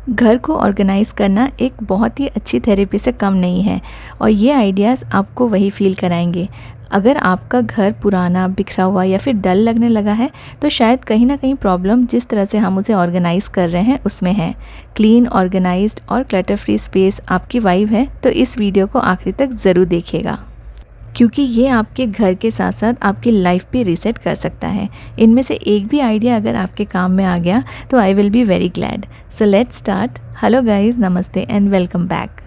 घर को ऑर्गेनाइज़ करना एक बहुत ही अच्छी थेरेपी से कम नहीं है और ये आइडियाज़ आपको वही फ़ील कराएंगे। अगर आपका घर पुराना, बिखरा हुआ या फिर डल लगने लगा है तो शायद कहीं ना कहीं प्रॉब्लम जिस तरह से हम उसे ऑर्गेनाइज़ कर रहे हैं उसमें है। क्लीन, ऑर्गेनाइज्ड और क्लटर फ्री स्पेस आपकी वाइब है तो इस वीडियो को आखिरी तक ज़रूर देखिएगा, क्योंकि ये आपके घर के साथ साथ आपकी लाइफ भी रीसेट कर सकता है। इनमें से एक भी आइडिया अगर आपके काम में आ गया तो I will be very glad. So let's start. Hello guys, नमस्ते एंड वेलकम बैक।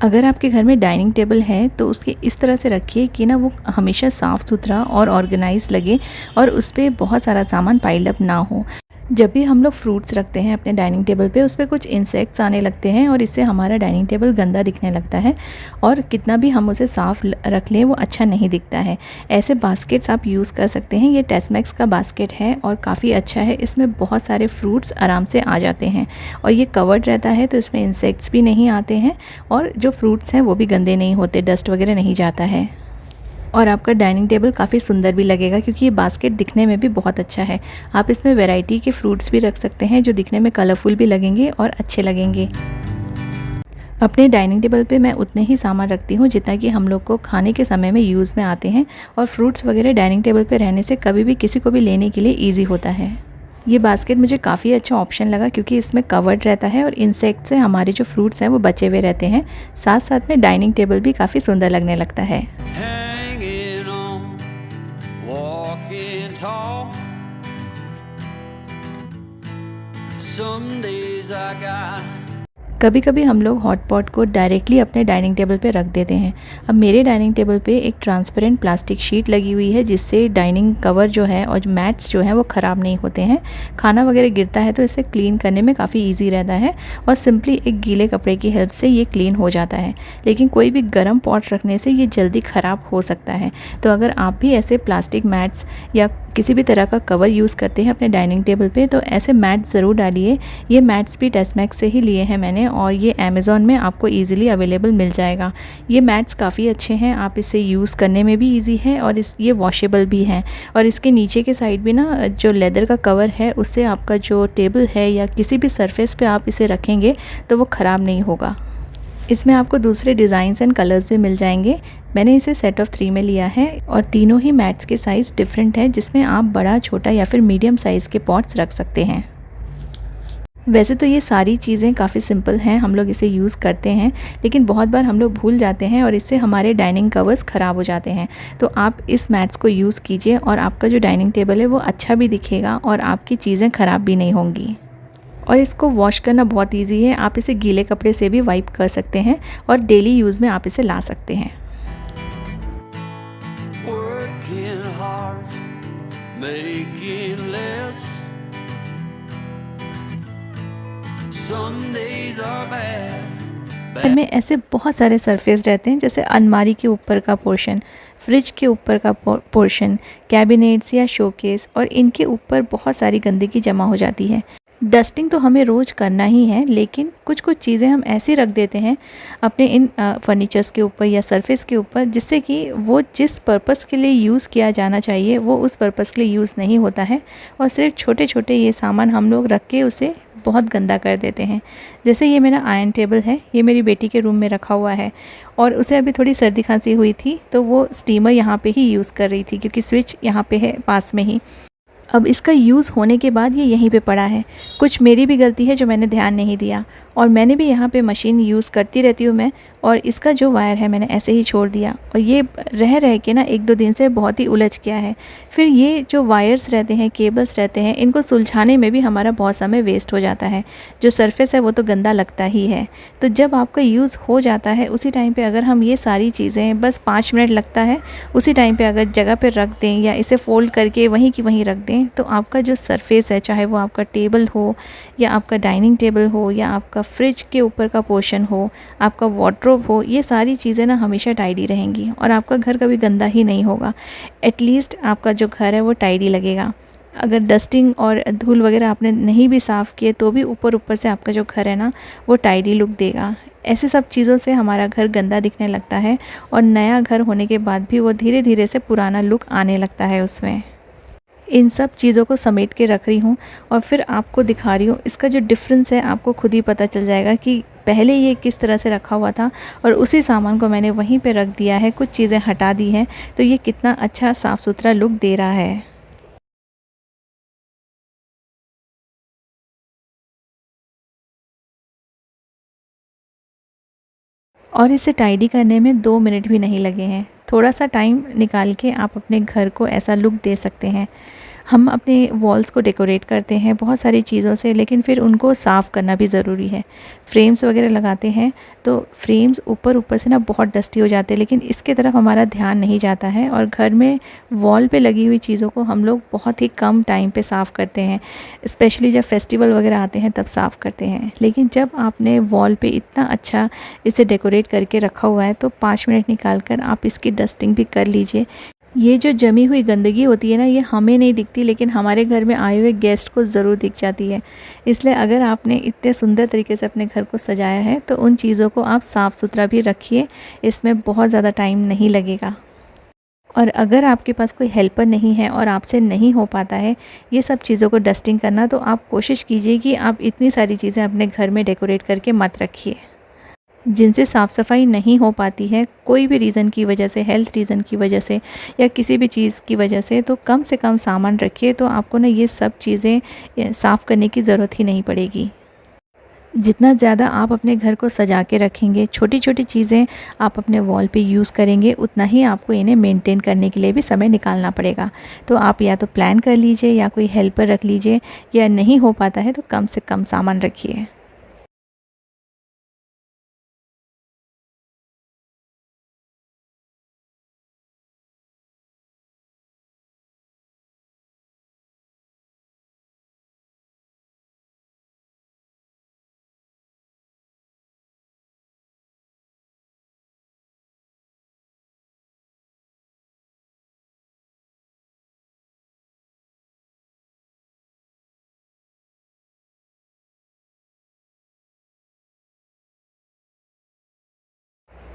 अगर आपके घर में डाइनिंग टेबल है तो उसके इस तरह से रखिए कि ना वो हमेशा साफ़ सुथरा और ऑर्गेनाइज लगे और उस पर बहुत सारा सामान पाइल अप ना हो। जब भी हम लोग फ्रूट्स रखते हैं अपने डाइनिंग टेबल पे, उस पर कुछ इंसेक्ट्स आने लगते हैं और इससे हमारा डाइनिंग टेबल गंदा दिखने लगता है और कितना भी हम उसे साफ़ रख लें वो अच्छा नहीं दिखता है। ऐसे बास्केट्स आप यूज़ कर सकते हैं। ये टेस्मैक्स का बास्केट है और काफ़ी अच्छा है। इसमें बहुत सारे फ्रूट्स आराम से आ जाते हैं और ये कवर्ड रहता है तो इसमें इंसेक्ट्स भी नहीं आते हैं और जो फ्रूट्स हैं वो भी गंदे नहीं होते, डस्ट वगैरह नहीं जाता है और आपका डाइनिंग टेबल काफ़ी सुंदर भी लगेगा क्योंकि ये बास्केट दिखने में भी बहुत अच्छा है। आप इसमें वैरायटी के फ्रूट्स भी रख सकते हैं जो दिखने में कलरफुल भी लगेंगे और अच्छे लगेंगे। अपने डाइनिंग टेबल पे मैं उतने ही सामान रखती हूँ जितना कि हम लोग को खाने के समय में यूज़ में आते हैं और फ्रूट्स वगैरह डाइनिंग टेबल पे रहने से कभी भी किसी को भी लेने के लिए ईजी होता है। ये बास्केट मुझे काफ़ी अच्छा ऑप्शन लगा क्योंकि इसमें कवर्ड रहता है और इंसेक्ट से हमारे जो फ्रूट्स हैं वो बचे हुए रहते हैं। साथ साथ में डाइनिंग टेबल भी काफ़ी सुंदर लगने लगता है। कभी कभी हम लोग हॉट पॉट को डायरेक्टली अपने डाइनिंग टेबल पे रख देते हैं। अब मेरे डाइनिंग टेबल पे एक ट्रांसपेरेंट प्लास्टिक शीट लगी हुई है जिससे डाइनिंग कवर जो है और मैट्स जो हैं वो ख़राब नहीं होते हैं। खाना वगैरह गिरता है तो इसे क्लीन करने में काफ़ी इजी रहता है और सिंपली एक गीले कपड़े की हेल्प से ये क्लीन हो जाता है। लेकिन कोई भी गर्म पॉट रखने से ये जल्दी ख़राब हो सकता है। तो अगर आप भी ऐसे प्लास्टिक मैट्स या किसी भी तरह का कवर यूज़ करते हैं अपने डाइनिंग टेबल पे तो ऐसे मैट ज़रूर डालिए। ये मैट्स भी टेस्मैक्स से ही लिए हैं मैंने और ये अमेज़ॉन में आपको इजीली अवेलेबल मिल जाएगा। ये मैट्स काफ़ी अच्छे हैं, आप इसे यूज़ करने में भी इजी है और ये वॉशेबल भी हैं और इसके नीचे के साइड भी ना जो लेदर का कवर है उससे आपका जो टेबल है या किसी भी सरफेस पे आप इसे रखेंगे तो वो ख़राब नहीं होगा। इसमें आपको दूसरे डिज़ाइंस एंड कलर्स भी मिल जाएंगे। मैंने इसे सेट ऑफ 3 में लिया है और तीनों ही मैट्स के साइज़ डिफरेंट है जिसमें आप बड़ा, छोटा या फिर मीडियम साइज़ के पॉट्स रख सकते हैं। वैसे तो ये सारी चीज़ें काफ़ी सिंपल हैं, हम लोग इसे यूज़ करते हैं लेकिन बहुत बार हम लोग भूल जाते हैं और इससे हमारे डाइनिंग कवर्स ख़राब हो जाते हैं। तो आप इस मैट्स को यूज़ कीजिए और आपका जो डाइनिंग टेबल है वो अच्छा भी दिखेगा और आपकी चीज़ें ख़राब भी नहीं होंगी। और इसको वॉश करना बहुत इजी है। आप इसे गीले कपड़े से भी वाइप कर सकते हैं और डेली यूज़ में आप इसे ला सकते हैं। घर में ऐसे बहुत सारे सरफेस रहते हैं जैसे अलमारी के ऊपर का पोर्शन, फ्रिज के ऊपर का पोर्शन, कैबिनेट्स या शोकेस और इनके ऊपर बहुत सारी गंदगी जमा हो जाती है। डस्टिंग तो हमें रोज़ करना ही है लेकिन कुछ कुछ चीज़ें हम ऐसी रख देते हैं अपने इन फर्नीचर्स के ऊपर या सरफेस के ऊपर जिससे कि वो जिस पर्पस के लिए यूज़ किया जाना चाहिए वो उस पर्पस के लिए यूज़ नहीं होता है और सिर्फ छोटे छोटे ये सामान हम लोग रख के उसे बहुत गंदा कर देते हैं। जैसे ये मेरा आयरन टेबल है, ये मेरी बेटी के रूम में रखा हुआ है और उसे अभी थोड़ी सर्दी खांसी हुई थी तो वो स्टीमर यहाँ पे ही यूज़ कर रही थी क्योंकि स्विच यहाँ पे है पास में ही। अब इसका यूज़ होने के बाद ये यहीं पे पड़ा है। कुछ मेरी भी गलती है जो मैंने ध्यान नहीं दिया और मैंने भी यहाँ पे मशीन यूज़ करती रहती हूँ मैं और इसका जो वायर है मैंने ऐसे ही छोड़ दिया और ये रह के ना 1-2 दिन से बहुत ही उलझ गया है। फिर ये जो वायर्स रहते हैं, केबल्स रहते हैं, इनको सुलझाने में भी हमारा बहुत समय वेस्ट हो जाता है। जो सरफेस है वो तो गंदा लगता ही है। तो जब आपका यूज़ हो जाता है उसी टाइम पे अगर हम ये सारी चीज़ें बस 5 मिनट लगता है उसी टाइम पे अगर जगह पे रख दें या इसे फ़ोल्ड करके वहीं की वहीं रख दें तो आपका जो सरफेस है, चाहे वो आपका टेबल हो या आपका डाइनिंग टेबल हो या आपका फ्रिज के ऊपर का पोर्शन हो, आपका वार्डरोब हो, ये सारी चीज़ें ना हमेशा टाइडी रहेंगी और आपका घर कभी गंदा ही नहीं होगा। एटलीस्ट आपका जो घर है वो टाइडी लगेगा। अगर डस्टिंग और धूल वगैरह आपने नहीं भी साफ़ किए तो भी ऊपर ऊपर से आपका जो घर है ना वो टाइडी लुक देगा। ऐसे सब चीज़ों से हमारा घर गंदा दिखने लगता है और नया घर होने के बाद भी वो धीरे धीरे से पुराना लुक आने लगता है उसमें। इन सब चीज़ों को समेट के रख रही हूँ और फिर आपको दिखा रही हूँ। इसका जो डिफ़रेंस है आपको खुद ही पता चल जाएगा कि पहले ये किस तरह से रखा हुआ था और उसी सामान को मैंने वहीं पे रख दिया है, कुछ चीज़ें हटा दी हैं, तो ये कितना अच्छा साफ़ सुथरा लुक दे रहा है। और इसे टाइडी करने में 2 मिनट भी नहीं लगे हैं। थोड़ा-सा टाइम निकाल के आप अपने घर को ऐसा लुक दे सकते हैं। हम अपने वॉल्स को डेकोरेट करते हैं बहुत सारी चीज़ों से, लेकिन फिर उनको साफ़ करना भी ज़रूरी है। फ्रेम्स वगैरह लगाते हैं तो फ्रेम्स ऊपर से ना बहुत डस्टी हो जाते हैं, लेकिन इसके तरफ हमारा ध्यान नहीं जाता है और घर में वॉल पे लगी हुई चीज़ों को हम लोग बहुत ही कम टाइम पे साफ़ करते हैं। स्पेशली जब फेस्टिवल वगैरह आते हैं तब साफ़ करते हैं। लेकिन जब आपने वॉल पे इतना अच्छा इसे डेकोरेट करके रखा हुआ है तो 5 मिनट निकाल कर आप इसकी डस्टिंग भी कर लीजिए। ये जो जमी हुई गंदगी होती है ना, ये हमें नहीं दिखती, लेकिन हमारे घर में आए हुए गेस्ट को ज़रूर दिख जाती है। इसलिए अगर आपने इतने सुंदर तरीके से अपने घर को सजाया है तो उन चीज़ों को आप साफ़ सुथरा भी रखिए, इसमें बहुत ज़्यादा टाइम नहीं लगेगा। और अगर आपके पास कोई हेल्पर नहीं है और आपसे नहीं हो पाता है ये सब चीज़ों को डस्टिंग करना, तो आप कोशिश कीजिए कि आप इतनी सारी चीज़ें अपने घर में डेकोरेट करके मत रखिए। जिनसे साफ़ सफाई नहीं हो पाती है कोई भी रीज़न की वजह से, हेल्थ रीज़न की वजह से या किसी भी चीज़ की वजह से कम सामान रखिए, तो आपको ना ये सब चीज़ें साफ़ करने की ज़रूरत ही नहीं पड़ेगी। जितना ज़्यादा आप अपने घर को सजा के रखेंगे, छोटी-छोटी चीज़ें आप अपने वॉल पे यूज़ करेंगे, उतना ही आपको इन्हें मेंटेन करने के लिए भी समय निकालना पड़ेगा। तो आप या तो प्लान कर लीजिए या कोई हेल्पर रख लीजिए, या नहीं हो पाता है तो कम से कम सामान रखिए।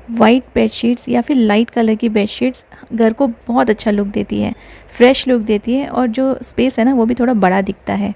वाइट बेडशीट्स या फिर लाइट कलर की बेडशीट्स घर को बहुत अच्छा लुक देती है, फ्रेश लुक देती है और जो स्पेस है ना वो भी थोड़ा बड़ा दिखता है।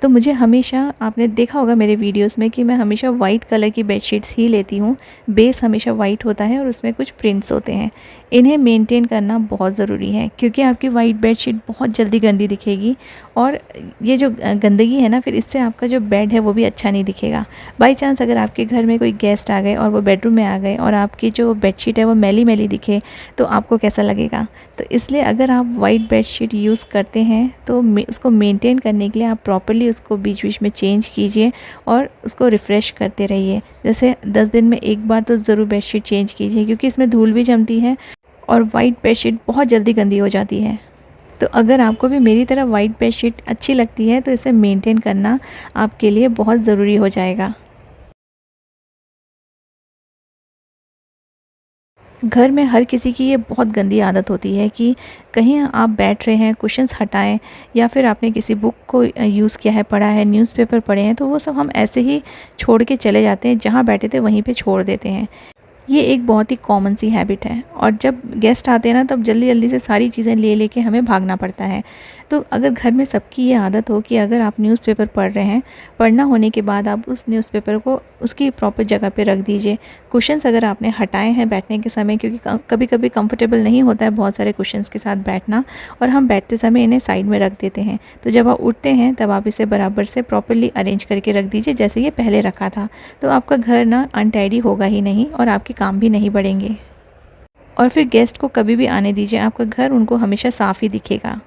तो मुझे हमेशा, आपने देखा होगा मेरे वीडियोस में कि मैं हमेशा वाइट कलर की बेडशीट्स ही लेती हूँ। बेस हमेशा वाइट होता है और उसमें कुछ प्रिंट्स होते हैं। इन्हें मेंटेन करना बहुत ज़रूरी है क्योंकि आपकी वाइट बेडशीट बहुत जल्दी गंदी दिखेगी और ये जो गंदगी है ना, फिर इससे आपका जो बेड है वो भी अच्छा नहीं दिखेगा। बाई चांस अगर आपके घर में कोई गेस्ट आ गए और वो बेडरूम में आ गए और आपकी जो बेडशीट है वो मैली मैली दिखे तो आपको कैसा लगेगा। तो इसलिए अगर आप वाइट बेडशीट यूज़ करते हैं तो उसको मेंटेन करने के लिए आप प्रॉपर्ली उसको बीच बीच में चेंज कीजिए और उसको रिफ़्रेश करते रहिए। जैसे 10 दिन में एक बार तो ज़रूर बेडशीट चेंज कीजिए, क्योंकि इसमें धूल भी जमती है और वाइट बेडशीट बहुत जल्दी गंदी हो जाती है। तो अगर आपको भी मेरी तरह वाइट बेडशीट अच्छी लगती है तो इसे मेंटेन करना आपके लिए बहुत ज़रूरी हो जाएगा। घर में हर किसी की ये बहुत गंदी आदत होती है कि कहीं आप बैठ रहे हैं, कुशन्स हटाएं या फिर आपने किसी बुक को यूज़ किया है, पढ़ा है, न्यूज़पेपर पढ़े हैं, तो वो सब हम ऐसे ही छोड़ के चले जाते हैं, जहाँ बैठे थे वहीं पे छोड़ देते हैं। ये एक बहुत ही कॉमन सी हैबिट है और जब गेस्ट आते हैं ना तब जल्दी जल्दी से सारी चीज़ें ले लेके हमें भागना पड़ता है। तो अगर घर में सबकी ये आदत हो कि अगर आप न्यूज़पेपर पढ़ रहे हैं, पढ़ना होने के बाद आप उस न्यूज़पेपर को उसकी प्रॉपर जगह पे रख दीजिए। कुशन्स अगर आपने हटाए हैं बैठने के समय, क्योंकि कभी कभी कंफर्टेबल नहीं होता है बहुत सारे कुशन्स के साथ बैठना और हम बैठते समय इन्हें साइड में रख देते हैं, तो जब आप उठते हैं तब आप इसे बराबर से प्रॉपर्ली अरेंज करके रख दीजिए जैसे ये पहले रखा था। तो आपका घर ना अनटाइडी होगा ही नहीं और आपके काम भी नहीं बढ़ेंगे। और फिर गेस्ट को कभी भी आने दीजिए, आपका घर उनको हमेशा साफ़ ही दिखेगा।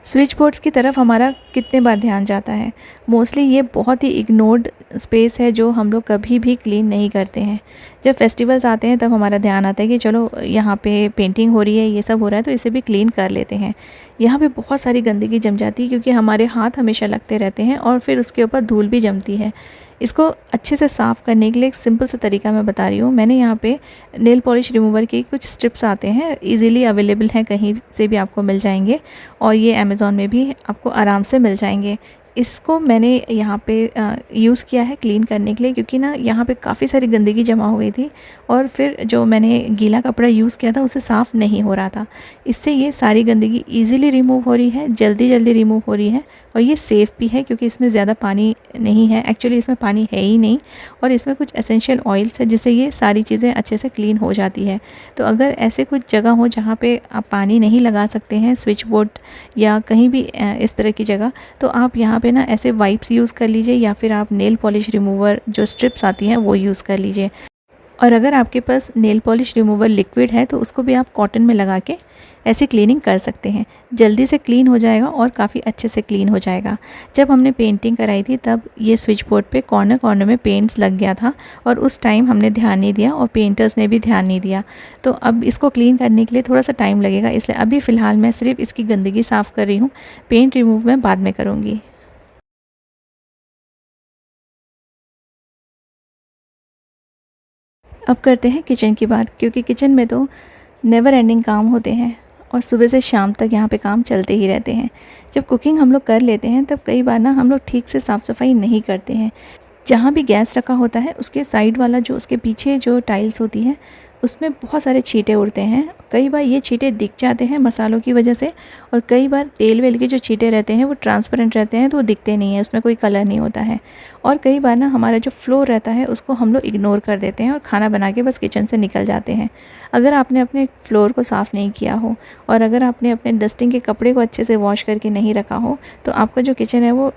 स्विच बोर्ड्स की तरफ हमारा कितने बार ध्यान जाता है। मोस्टली ये बहुत ही इग्नोर्ड स्पेस है जो हम लोग कभी भी क्लीन नहीं करते हैं। जब फेस्टिवल्स आते हैं तब हमारा ध्यान आता है कि चलो यहाँ पे पेंटिंग हो रही है, ये सब हो रहा है, तो इसे भी क्लीन कर लेते हैं। यहाँ पे बहुत सारी गंदगी जम जाती है क्योंकि हमारे हाथ हमेशा लगते रहते हैं और फिर उसके ऊपर धूल भी जमती है। इसको अच्छे से साफ़ करने के लिए एक सिंपल सा तरीका मैं बता रही हूँ। मैंने यहाँ पे नेल पॉलिश रिमूवर के कुछ स्ट्रिप्स आते हैं, इजीली अवेलेबल हैं, कहीं से भी आपको मिल जाएंगे और ये अमेज़ॉन में भी आपको आराम से मिल जाएंगे। इसको मैंने यहाँ पे यूज़ किया है क्लीन करने के लिए, क्योंकि ना यहाँ पे काफ़ी सारी गंदगी जमा हो गई थी और फिर जो मैंने गीला कपड़ा यूज़ किया था उससे साफ़ नहीं हो रहा था। इससे ये सारी गंदगी इजीली रिमूव हो रही है, जल्दी जल्दी रिमूव हो रही है और ये सेफ़ भी है क्योंकि इसमें ज़्यादा पानी नहीं है। एक्चुअली इसमें पानी है ही नहीं और इसमें कुछ एसेंशियल ऑयल्स है जिससे ये सारी चीज़ें अच्छे से क्लीन हो जाती है। तो अगर ऐसे कुछ जगह हो जहाँ पे आप पानी नहीं लगा सकते हैं, स्विच बोर्ड या कहीं भी इस तरह की जगह, तो आप यहाँ पे ना ऐसे वाइप्स यूज़ कर लीजिए या फिर आप नेल पॉलिश रिमूवर जो स्ट्रिप्स आती हैं वो यूज़ कर लीजिए। और अगर आपके पास नेल पॉलिश रिमूवर लिक्विड है तो उसको भी आप कॉटन में लगा के ऐसी क्लीनिंग कर सकते हैं। जल्दी से क्लीन हो जाएगा और काफ़ी अच्छे से क्लीन हो जाएगा। जब हमने पेंटिंग कराई थी तब ये स्विच बोर्ड पे कॉर्नर कॉर्नर में पेंट्स लग गया था और उस टाइम हमने ध्यान नहीं दिया और पेंटर्स ने भी ध्यान नहीं दिया। तो अब इसको क्लीन करने के लिए थोड़ा सा टाइम लगेगा, इसलिए अभी फ़िलहाल मैं सिर्फ इसकी गंदगी साफ़ कर रही हूँ। पेंट रिमूव मैं बाद में करूँगी। अब करते हैं किचन की बात, क्योंकि किचन में तो नेवर एंडिंग काम होते हैं और सुबह से शाम तक यहाँ पे काम चलते ही रहते हैं। जब कुकिंग हम लोग कर लेते हैं तब कई बार ना हम लोग ठीक से साफ़ सफाई नहीं करते हैं। जहाँ भी गैस रखा होता है उसके साइड वाला जो उसके पीछे जो टाइल्स होती है उसमें बहुत सारे छींटे उड़ते हैं। कई बार ये छींटे दिख जाते हैं मसालों की वजह से और कई बार तेल वेल के जो छींटे रहते हैं वो ट्रांसपेरेंट रहते हैं तो वो दिखते नहीं है, उसमें कोई कलर नहीं होता है। और कई बार ना हमारा जो फ्लोर रहता है उसको हम लोग इग्नोर कर देते हैं और खाना बना के बस किचन से निकल जाते हैं। अगर आपने अपने फ्लोर को साफ़ नहीं किया हो और अगर आपने अपने डस्टिंग के कपड़े को अच्छे से वॉश करके नहीं रखा हो तो आपका जो किचन है वो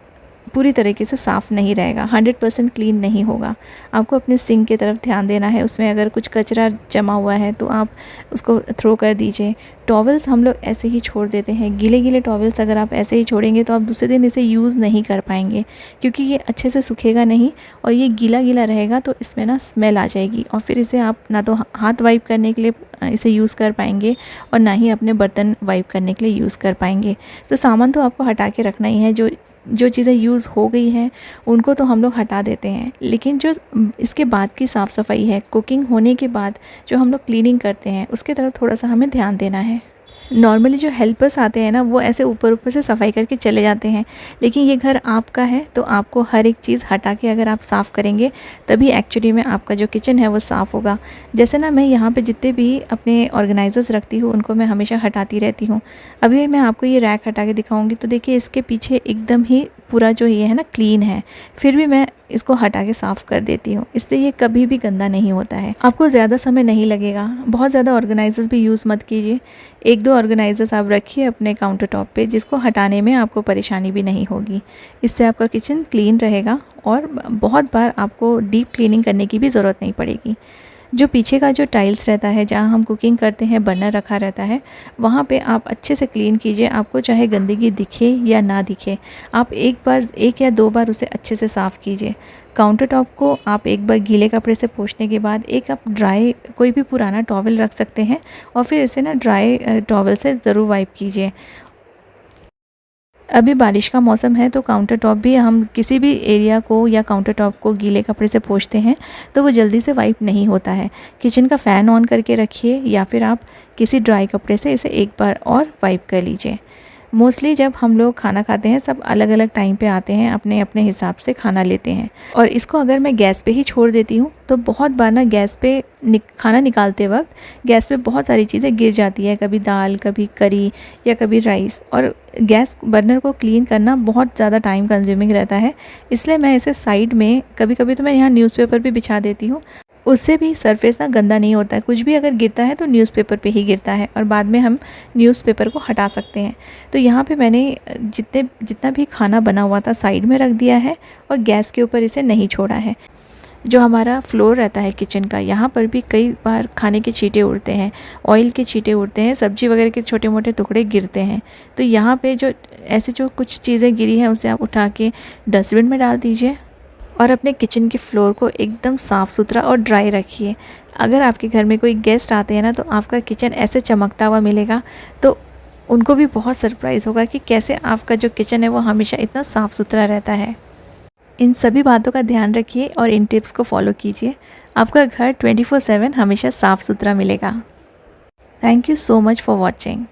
पूरी तरीके से साफ़ नहीं रहेगा, 100% क्लीन नहीं होगा। आपको अपने सिंक की तरफ ध्यान देना है, उसमें अगर कुछ कचरा जमा हुआ है तो आप उसको थ्रो कर दीजिए। टॉवल्स हम लोग ऐसे ही छोड़ देते हैं, गीले गीले टॉवल्स अगर आप ऐसे ही छोड़ेंगे तो आप दूसरे दिन इसे यूज़ नहीं कर पाएंगे क्योंकि ये अच्छे से सूखेगा नहीं और ये गीला गीला रहेगा तो इसमें ना स्मेल आ जाएगी और फिर इसे आप ना तो हाथ वाइप करने के लिए इसे यूज़ कर पाएंगे और ना ही अपने बर्तन वाइप करने के लिए यूज़ कर पाएंगे। तो सामान तो आपको हटा के रखना ही है। जो चीज़ें यूज़ हो गई हैं उनको तो हम लोग हटा देते हैं, लेकिन जो इसके बाद की साफ़ सफाई है, कुकिंग होने के बाद जो हम लोग क्लीनिंग करते हैं उसके तरफ थोड़ा सा हमें ध्यान देना है। नॉर्मली जो हेल्पर्स आते हैं ना वो ऐसे ऊपर ऊपर से सफाई करके चले जाते हैं, लेकिन ये घर आपका है तो आपको हर एक चीज़ हटा के अगर आप साफ़ करेंगे तभी एक्चुअली में आपका जो किचन है वो साफ़ होगा। जैसे ना मैं यहाँ पे जितने भी अपने ऑर्गेनाइजर्स रखती हूँ उनको मैं हमेशा हटाती रहती हूँ। अभी मैं आपको ये रैक हटा के दिखाऊँगी तो देखिए इसके पीछे एकदम ही पूरा जो ये है ना क्लीन है, फिर भी मैं इसको हटा के साफ़ कर देती हूँ। इससे ये कभी भी गंदा नहीं होता है। आपको ज़्यादा समय नहीं लगेगा, बहुत ज़्यादा ऑर्गेनाइजर्स भी यूज़ मत कीजिए। 1-2 ऑर्गेनाइजर्स आप रखिए अपने काउंटर टॉप पे जिसको हटाने में आपको परेशानी भी नहीं होगी। इससे आपका किचन क्लीन रहेगा और बहुत बार आपको डीप क्लीनिंग करने की भी ज़रूरत नहीं पड़ेगी। जो पीछे का जो टाइल्स रहता है जहाँ हम कुकिंग करते हैं, बर्नर रखा रहता है, वहाँ पे आप अच्छे से क्लीन कीजिए। आपको चाहे गंदगी दिखे या ना दिखे, आप एक या दो बार उसे अच्छे से साफ़ कीजिए। काउंटर टॉप को आप एक बार गीले कपड़े से पोंछने के बाद एक आप ड्राई कोई भी पुराना टॉवल रख सकते हैं और फिर इसे ना ड्राई टॉवल से ज़रूर वाइप कीजिए। अभी बारिश का मौसम है तो काउंटर टॉप भी हम किसी भी एरिया को या काउंटर टॉप को गीले कपड़े से पोंछते हैं तो वो जल्दी से वाइप नहीं होता है। किचन का फ़ैन ऑन करके रखिए या फिर आप किसी ड्राई कपड़े से इसे एक बार और वाइप कर लीजिए। मोस्टली जब हम लोग खाना खाते हैं सब अलग अलग टाइम पे आते हैं, अपने अपने हिसाब से खाना लेते हैं और इसको अगर मैं गैस पे ही छोड़ देती हूँ तो बहुत बार ना गैस पे खाना निकालते वक्त गैस पे बहुत सारी चीज़ें गिर जाती है, कभी दाल, कभी करी या कभी राइस, और गैस बर्नर को क्लीन करना बहुत ज़्यादा टाइम कंज्यूमिंग रहता है। इसलिए मैं इसे साइड में कभी कभी तो मैं यहाँ न्यूज़पेपर भी बिछा देती हूँ, उससे भी सरफेस ना गंदा नहीं होता है। कुछ भी अगर गिरता है तो न्यूज़पेपर पे ही गिरता है और बाद में हम न्यूज़पेपर को हटा सकते हैं। तो यहाँ पे मैंने जितना भी खाना बना हुआ था साइड में रख दिया है और गैस के ऊपर इसे नहीं छोड़ा है। जो हमारा फ्लोर रहता है किचन का, यहाँ पर भी कई बार खाने के छींटे उड़ते हैं, ऑयल के छींटे उड़ते हैं, सब्जी वगैरह के छोटे मोटे टुकड़े गिरते हैं। तो यहाँ पे जो कुछ चीज़ें गिरी हैं उसे आप उठा के डस्टबिन में डाल दीजिए और अपने किचन के फ्लोर को एकदम साफ़ सुथरा और ड्राई रखिए। अगर आपके घर में कोई गेस्ट आते हैं ना तो आपका किचन ऐसे चमकता हुआ मिलेगा तो उनको भी बहुत सरप्राइज़ होगा कि कैसे आपका जो किचन है वो हमेशा इतना साफ़ सुथरा रहता है। इन सभी बातों का ध्यान रखिए और इन टिप्स को फॉलो कीजिए। आपका घर 24/7 हमेशा साफ़ सुथरा मिलेगा। Thank you so much for watching.